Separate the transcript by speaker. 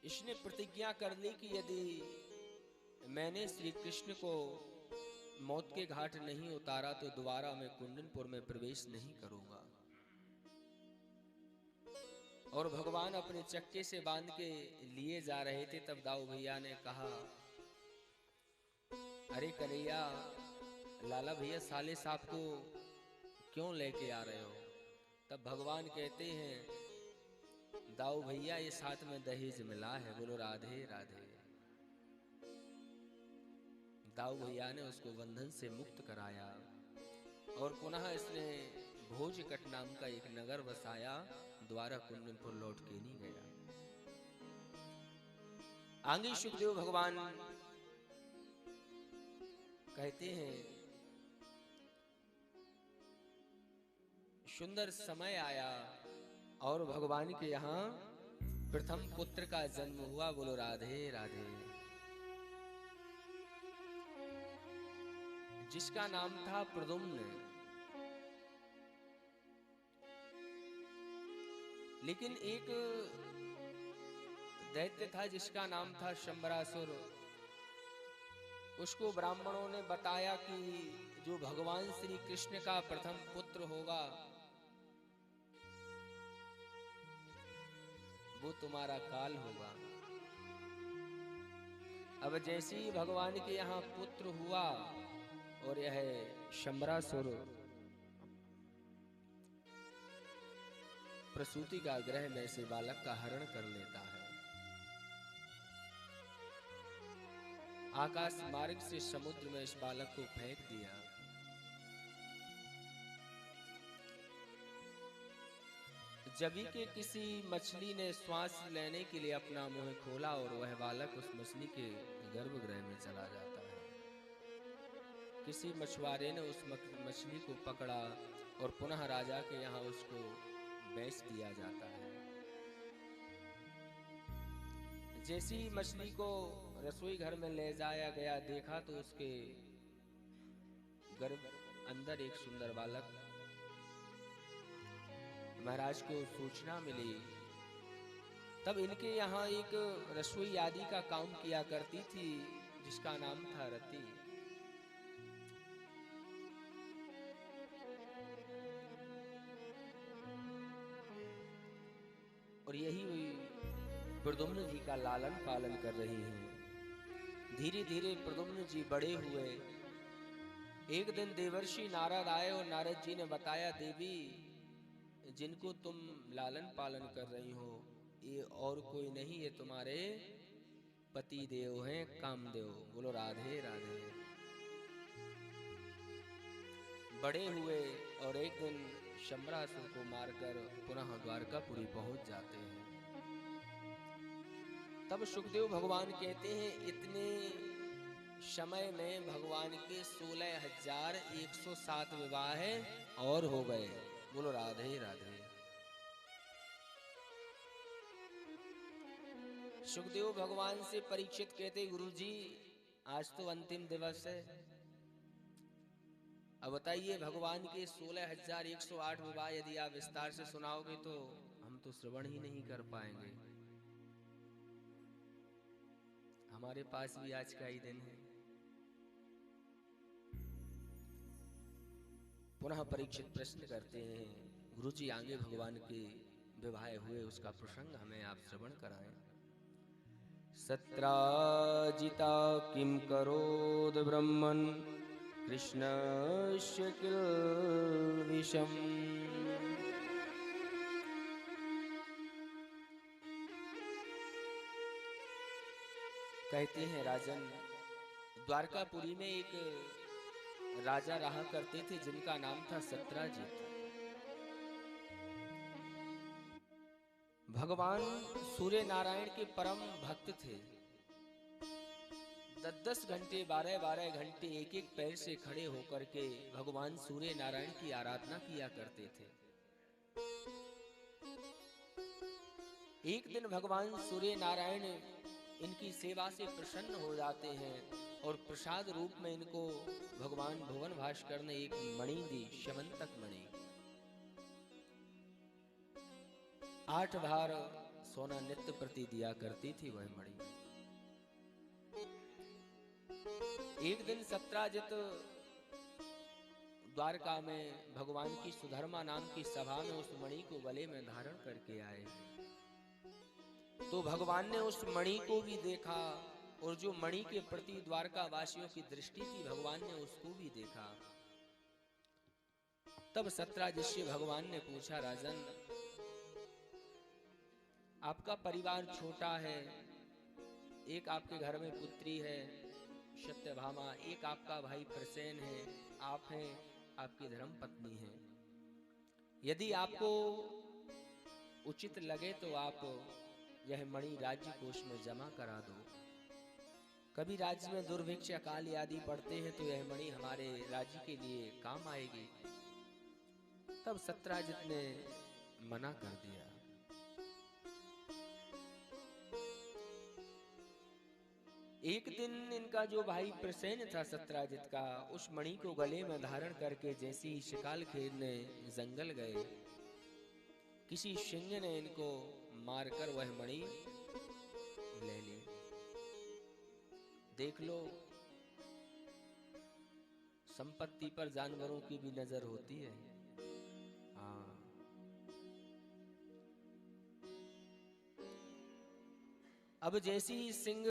Speaker 1: इसने प्रतिज्ञा कर ली कि यदि मैंने श्री कृष्ण को मौत के घाट नहीं उतारा तो दोबारा मैं कुंदनपुर में प्रवेश नहीं करूंगा। और भगवान अपने चक्के से बांध के लिए जा रहे थे, तब दाऊ भैया ने कहा, अरे कन्हैया, लाला भैया साले साहब को क्यों लेके आ रहे हो? तब भगवान कहते हैं, दाऊ भैया ये साथ में दहेज मिला है, बोलो राधे राधे। दाऊ भैया ने उसको बंधन से मुक्त कराया और पुनः इसने भोजकट नाम का एक नगर बसाया, द्वारा कुंदनपुर लौट के नहीं गया। आगे सुखदेव भगवान कहते हैं, सुंदर समय आया और भगवान के यहाँ प्रथम पुत्र का जन्म हुआ, बोलो राधे राधे, जिसका नाम था प्रद्युम्न। लेकिन एक दैत्य था जिसका नाम था शंबरासुर। उसको ब्राह्मणों ने बताया कि जो भगवान श्री कृष्ण का प्रथम पुत्र होगा वो तुम्हारा काल होगा। अब जैसे ही भगवान के यहाँ पुत्र हुआ और यह शंबरासुर प्रसूति का ग्रह में से बालक का हरण कर लेता है। आकाश मार्ग से समुद्र में इस बालक को फेंक दिया। जबी के किसी मछली ने श्वास लेने के लिए अपना मुंह खोला और वह बालक उस मछली के गर्भगृह में चला जाता है। किसी मछुआरे ने उस मछली को पकड़ा और पुनः राजा के यहाँ उसको बेच दिया जाता है। जैसी मछली को रसोई घर में ले जाया गया, देखा तो उसके गर्भ अंदर एक सुंदर बालक। महाराज को सूचना मिली, तब इनके यहाँ एक रसोई आदि का काम किया करती थी जिसका नाम था रति। और यही हुई प्रद्युम्न जी का लालन पालन कर रही हैं। धीरे धीरे प्रद्युम्न जी बड़े हुए। एक दिन देवर्षि नारद आए और नारद जी ने बताया, देवी जिनको तुम लालन पालन कर रही हो ये और कोई नहीं, ये तुम्हारे पति देव हैं, कामदेव। बोलो राधे राधे। बड़े हुए और एक दिन शंबरासुर को मारकर पुनः द्वारकापुरी पहुंच जाते हैं। तब सुखदेव भगवान कहते हैं, इतने समय में भगवान के 16,107 विवाह और हो गए। बोलो राधे राधे। सुखदेव भगवान से परीक्षित कहते, गुरुजी आज तो अंतिम दिवस है, अब बताइए भगवान के 16,108 विवाह यदि आप विस्तार से सुनाओगे तो हम तो श्रवण ही नहीं कर पाएंगे। हमारे पास भी आज का ही दिन है। पुनः परीक्षित प्रश्न करते हैं, गुरुजी आगे भगवान के विवाह हुए उसका प्रसंग हमें आप श्रवण कराएं। सत्राजिता किम करोद ब्रह्मन् कृष्णस्य किल्बिषम्। कहते हैं राजन, द्वारकापुरी में एक राजा रहा करते थे जिनका नाम था सत्राजित। भगवान सूर्य नारायण के परम भक्त थे। 10-10 घंटे 12-12 घंटे एक एक पैर से खड़े होकर के भगवान सूर्य नारायण की आराधना किया करते थे। एक दिन भगवान सूर्य नारायण इनकी सेवा से प्रसन्न हो जाते हैं और प्रसाद रूप में इनको भगवान भुवन भास्कर ने एक मणि दी, श्यमंतक मणि। 8 बार सोना नित्य प्रति दिया करती थी वह मणि। एक दिन सत्राजित द्वारका में भगवान की सुधर्मा नाम की सभा में उस मणि को गले में धारण करके आए। तो भगवान ने उस मणि को भी देखा और जो मणि के प्रति द्वारका वासियों की दृष्टि थी भगवान ने उसको भी देखा। तब सत्राजित से भगवान ने पूछा, राजन आपका परिवार छोटा है, एक आपके घर में पुत्री है सत्यभामा, एक आपका भाई प्रसेन है, आप हैं, आपकी धर्म पत्नी है। यदि आपको उचित लगे तो आप यह मणि राज्य कोष में जमा करा दो। कभी राज्य में दुर्भिक्ष अकाल आदि पड़ते हैं तो यह मणि हमारे राज्य के लिए काम आएगी। तब सत्राजित ने मना कर दिया। एक दिन इनका जो भाई प्रसेन था सत्राजित का, उस मणि को गले में धारण करके जैसे ही शिकार खेलने जंगल गए, किसी सिंह ने इनको मारकर वह मणि ले ली। देख लो, संपत्ति पर जानवरों की भी नजर होती है। हाँ, अब जैसी सिंह